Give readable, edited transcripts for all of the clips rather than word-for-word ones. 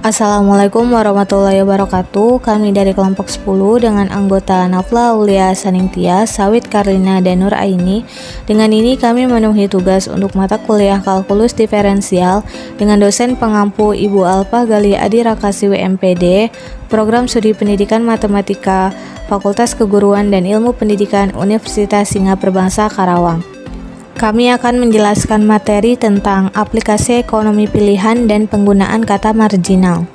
Assalamualaikum warahmatullahi wabarakatuh. Kami dari kelompok 10 dengan anggota Nafla Aulia Saningtia, Sawit Karlina dan Nur Aini. Dengan ini kami memenuhi tugas untuk mata kuliah kalkulus diferensial dengan dosen pengampu Ibu Alfa Gali Adi Rakasi WMPD, Program Studi Pendidikan Matematika, Fakultas Keguruan dan Ilmu Pendidikan Universitas Singa Perbangsa Karawang. Kami akan menjelaskan materi tentang aplikasi ekonomi pilihan dan penggunaan kata marginal.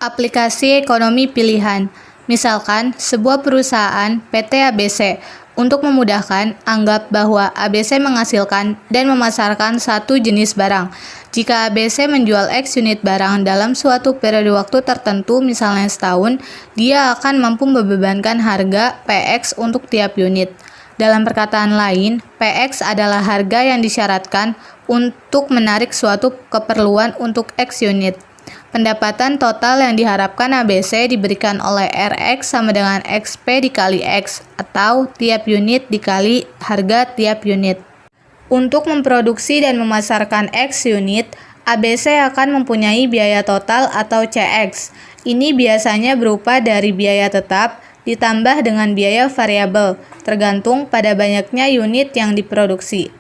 Aplikasi ekonomi pilihan. Misalkan, sebuah perusahaan PT ABC. Untuk memudahkan, anggap bahwa ABC menghasilkan dan memasarkan satu jenis barang. Jika ABC menjual X unit barang dalam suatu periode waktu tertentu, misalnya setahun, dia akan mampu membebankan harga PX untuk tiap unit. Dalam perkataan lain, PX adalah harga yang disyaratkan untuk menarik suatu keperluan untuk X unit. Pendapatan total yang diharapkan ABC diberikan oleh RX sama dengan XP dikali X, atau tiap unit dikali harga tiap unit. Untuk memproduksi dan memasarkan X unit, ABC akan mempunyai biaya total atau CX. Ini biasanya berupa dari biaya tetap ditambah dengan biaya variabel, tergantung pada banyaknya unit yang diproduksi.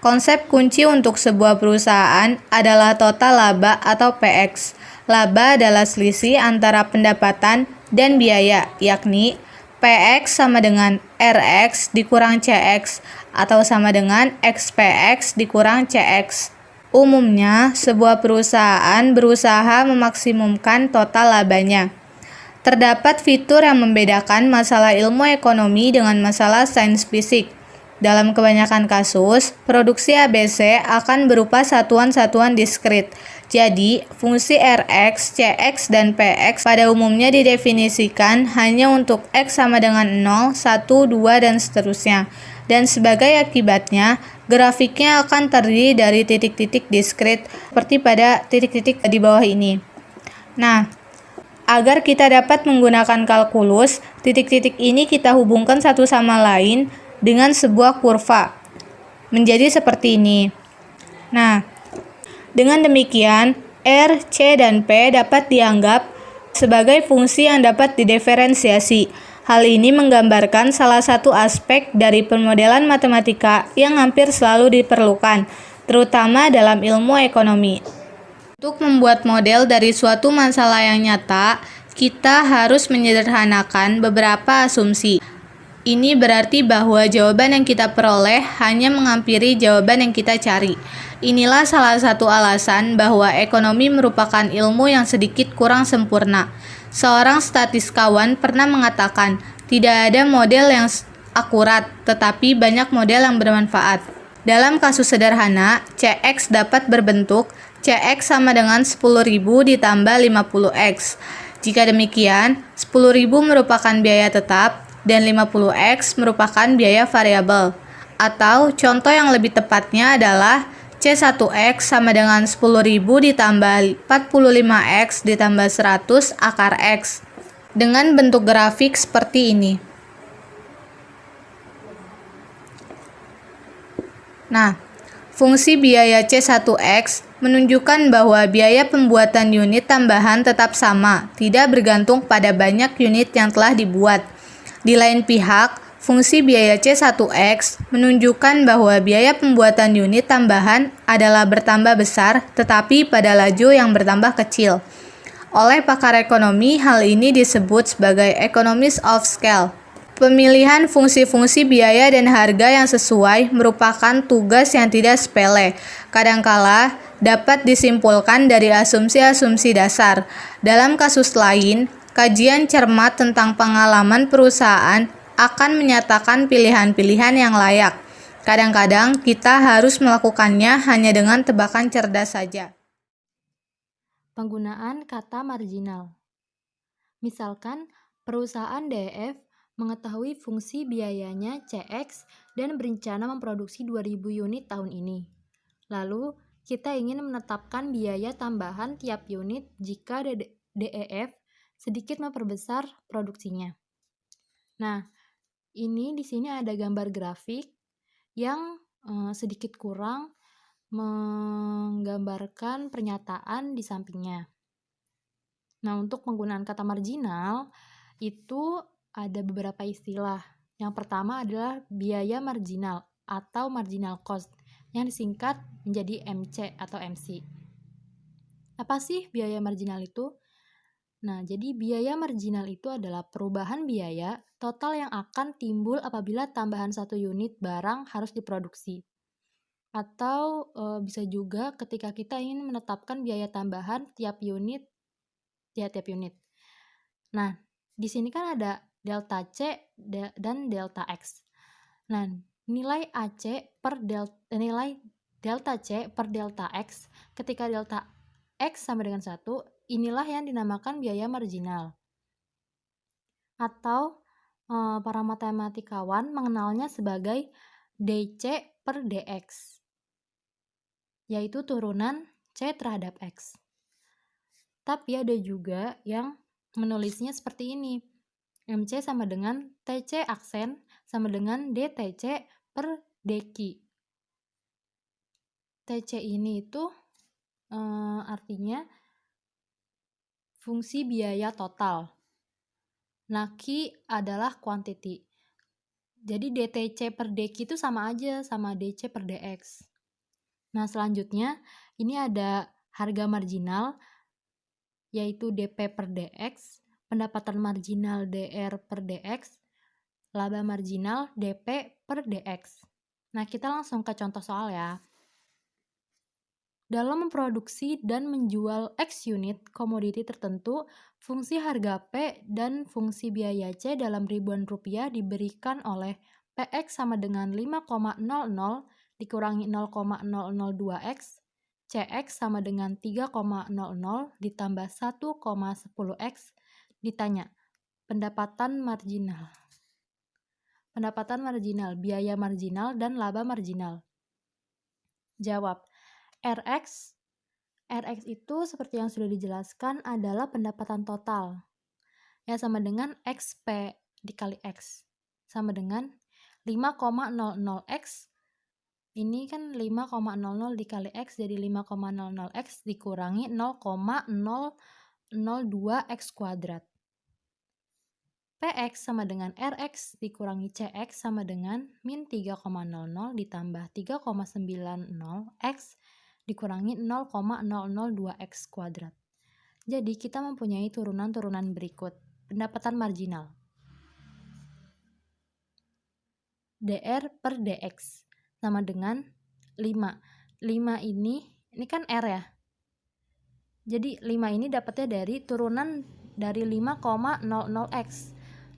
Konsep kunci untuk sebuah perusahaan adalah total laba atau PX. Laba adalah selisih antara pendapatan dan biaya, yakni PX sama dengan RX dikurang CX atau sama dengan XPX dikurang CX. Umumnya, sebuah perusahaan berusaha memaksimumkan total labanya. Terdapat fitur yang membedakan masalah ilmu ekonomi dengan masalah sains fisik. Dalam kebanyakan kasus, produksi ABC akan berupa satuan-satuan diskrit. Jadi, fungsi RX, CX, dan PX pada umumnya didefinisikan hanya untuk X sama dengan 0, 1, 2, dan seterusnya. Dan sebagai akibatnya, grafiknya akan terdiri dari titik-titik diskrit seperti pada titik-titik di bawah ini. Nah, agar kita dapat menggunakan kalkulus, titik-titik ini kita hubungkan satu sama lain dengan sebuah kurva. Menjadi seperti ini. Nah, dengan demikian, R, C, dan P dapat dianggap sebagai fungsi yang dapat didiferensiasi. Hal ini menggambarkan salah satu aspek dari pemodelan matematika yang hampir selalu diperlukan, terutama dalam ilmu ekonomi. Untuk membuat model dari suatu masalah yang nyata, kita harus menyederhanakan beberapa asumsi. Ini berarti bahwa jawaban yang kita peroleh hanya menghampiri jawaban yang kita cari. Inilah salah satu alasan bahwa ekonomi merupakan ilmu yang sedikit kurang sempurna. Seorang statistikawan pernah mengatakan, tidak ada model yang akurat, tetapi banyak model yang bermanfaat. Dalam kasus sederhana, CX dapat berbentuk CX sama dengan 10.000 ditambah 50X. Jika demikian, 10.000 merupakan biaya tetap dan 50X merupakan biaya variabel. Atau contoh yang lebih tepatnya adalah C1X sama dengan 10.000 ditambah 45X ditambah 100 akar X. Dengan bentuk grafik seperti ini. Nah, fungsi biaya C1X menunjukkan bahwa biaya pembuatan unit tambahan tetap sama, tidak bergantung pada banyak unit yang telah dibuat. Di lain pihak, fungsi biaya C1X menunjukkan bahwa biaya pembuatan unit tambahan adalah bertambah besar, tetapi pada laju yang bertambah kecil. Oleh pakar ekonomi, hal ini disebut sebagai economies of scale. Pemilihan fungsi-fungsi biaya dan harga yang sesuai merupakan tugas yang tidak sepele. Kadangkala dapat disimpulkan dari asumsi-asumsi dasar. Dalam kasus lain, kajian cermat tentang pengalaman perusahaan akan menyatakan pilihan-pilihan yang layak. Kadang-kadang kita harus melakukannya hanya dengan tebakan cerdas saja. Penggunaan kata marginal. Misalkan, perusahaan DF mengetahui fungsi biayanya CX dan berencana memproduksi 2.000 unit tahun ini. Lalu, kita ingin menetapkan biaya tambahan tiap unit jika DEF sedikit memperbesar produksinya. Nah, ini di sini ada gambar grafik yang sedikit kurang menggambarkan pernyataan di sampingnya. Nah, untuk penggunaan kata marginal itu ada beberapa istilah. Yang pertama adalah biaya marginal atau marginal cost yang disingkat menjadi MC atau MC. Apa sih biaya marginal itu? Nah, jadi biaya marginal itu adalah perubahan biaya total yang akan timbul apabila tambahan satu unit barang harus diproduksi. Atau bisa juga ketika kita ingin menetapkan biaya tambahan tiap unit. Nah, di sini kan ada delta C dan delta X. Nah, nilai delta C per delta X ketika delta X sama dengan 1, inilah yang dinamakan biaya marginal. Atau para matematikawan mengenalnya sebagai DC per DX, yaitu turunan C terhadap X. Tapi ada juga yang menulisnya seperti ini. MC sama dengan TC aksen sama dengan DTC per DQ. TC ini itu artinya fungsi biaya total. Nah, Q adalah quantity. Jadi DTC per DQ itu sama aja sama DC per DX. Nah, selanjutnya ini ada harga marginal yaitu DP per DX, pendapatan marginal DR per DX, laba marginal DP per DX. Nah, kita langsung ke contoh soal ya. Dalam memproduksi dan menjual X unit komoditi tertentu, fungsi harga P dan fungsi biaya C dalam ribuan rupiah diberikan oleh PX sama dengan 5,00 dikurangi 0,002X, CX sama dengan 3,00 ditambah 1,10X, ditanya, pendapatan marginal, biaya marginal, dan laba marginal. Jawab, RX itu seperti yang sudah dijelaskan adalah pendapatan total. Ya, sama dengan XP dikali X. Sama dengan 5,00X. Ini kan 5,00 dikali X jadi 5,00X dikurangi 0,002X kuadrat. PX sama dengan RX dikurangi CX sama dengan min 3,00 ditambah 3,90X dikurangi 0,002X kuadrat. Jadi kita mempunyai turunan-turunan berikut. Pendapatan marginal. DR per DX sama dengan 5. 5 ini kan R ya. Jadi 5 ini dapatnya dari turunan dari 5,00X.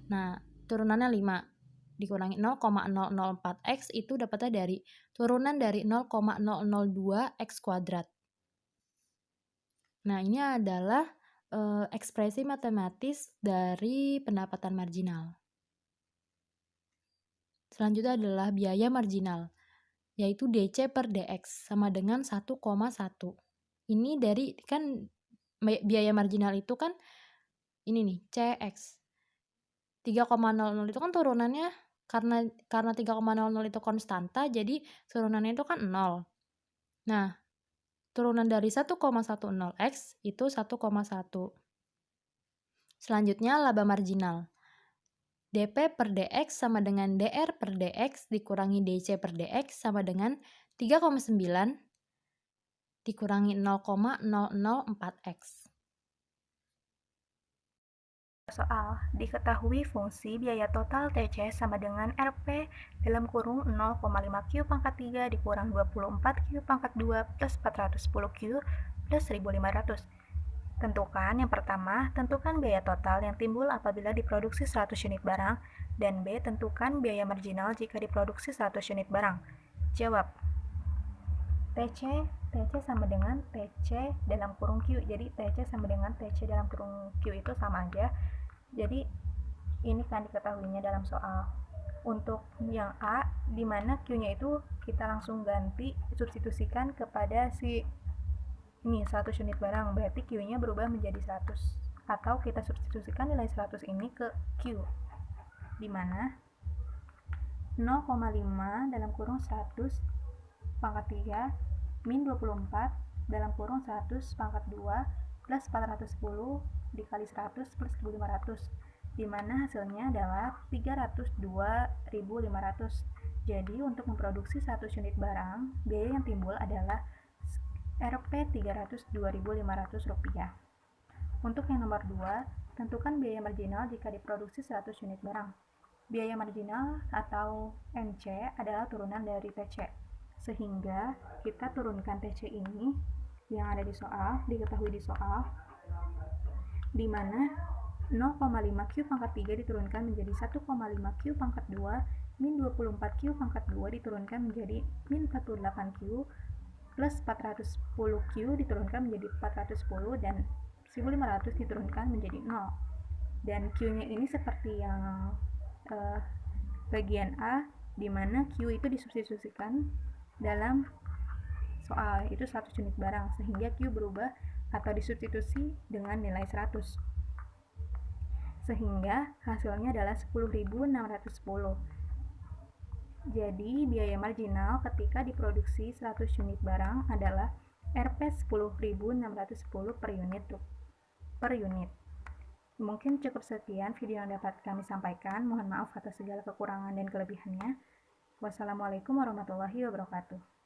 Nah, turunannya 5 dikurangi 0,004X itu dapatnya dari turunan dari 0,002X kuadrat. Nah, ini adalah ekspresi matematis dari pendapatan marginal. Selanjutnya adalah biaya marginal, yaitu DC per DX sama dengan 1,1. Ini dari kan biaya marginal itu kan ini nih, CX. 3,00 itu kan turunannya karena 3,00 itu konstanta, jadi turunannya itu kan 0. Nah, turunan dari 1,10X itu 1,1. Selanjutnya laba marginal. DP per DX sama dengan DR per DX dikurangi DC per DX sama dengan 3,9 dikurangi 0,004X. Soal, diketahui fungsi biaya total TC sama dengan RP dalam kurung 0,5Q pangkat 3 dikurang 24Q pangkat 2 plus 410Q plus 1500. Tentukan yang pertama, tentukan biaya total yang timbul apabila diproduksi 100 unit barang, dan B, tentukan biaya marginal jika diproduksi 100 unit barang. Jawab. TC sama dengan TC dalam kurung Q, jadi TC sama dengan TC dalam kurung Q itu sama aja. Jadi ini kan diketahuinya dalam soal. Untuk yang A, di mana Q-nya itu kita langsung ganti, substitusikan kepada si ini 100 unit barang, berarti Q-nya berubah menjadi 100. Atau kita substitusikan nilai 100 ini ke Q, di mana 0,5 dalam kurung 100 pangkat 3 min 24 dalam kurung 100 pangkat 2 plus 410 dikali 100 plus 1.500, di mana hasilnya adalah 302.500. Jadi untuk memproduksi 100 unit barang, biaya yang timbul adalah Rp 302.500. Untuk yang nomor 2, tentukan biaya marginal jika diproduksi 100 unit barang. Biaya marginal atau MC adalah turunan dari TC. Sehingga kita turunkan TC ini yang ada di soal, diketahui di soal, di mana 0,5 Q pangkat 3 diturunkan menjadi 1,5 Q pangkat 2 min 24 Q pangkat 2 diturunkan menjadi min 48 Q plus 410 Q diturunkan menjadi 410 dan 1.500 diturunkan menjadi 0. Dan Q-nya ini seperti yang bagian A, di mana Q itu disubstitusikan dalam soal, itu 100 unit barang, sehingga Q berubah atau disubstitusi dengan nilai 100. Sehingga hasilnya adalah 10.610. Jadi biaya marginal ketika diproduksi 100 unit barang adalah Rp 10.610 per unit. Mungkin cukup sekian video yang dapat kami sampaikan. Mohon maaf atas segala kekurangan dan kelebihannya. Wassalamualaikum warahmatullahi wabarakatuh.